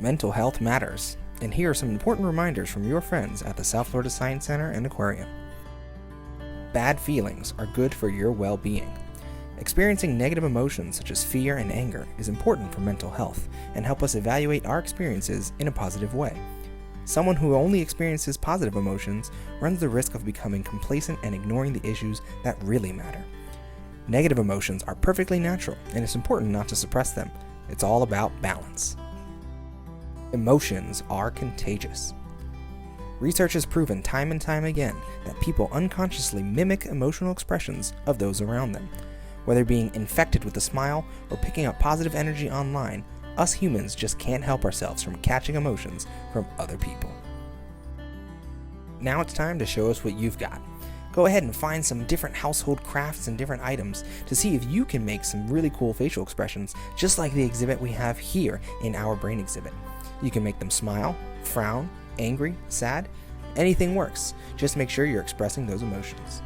Mental health matters, and here are some important reminders from your friends at the South Florida Science Center and Aquarium. Bad feelings are good for your well-being. Experiencing negative emotions such as fear and anger is important for mental health and help us evaluate our experiences in a positive way. Someone who only experiences positive emotions runs the risk of becoming complacent and ignoring the issues that really matter. Negative emotions are perfectly natural, and it's important not to suppress them. It's all about balance. Emotions are contagious. Research has proven time and time again that people unconsciously mimic emotional expressions of those around them. Whether being infected with a smile or picking up positive energy online, us humans just can't help ourselves from catching emotions from other people. Now it's time to show us what you've got. Go ahead and find some different household crafts and different items to see if you can make some really cool facial expressions, just like the exhibit we have here in our brain exhibit. You can make them smile, frown, angry, sad. Anything works. Just make sure you're expressing those emotions.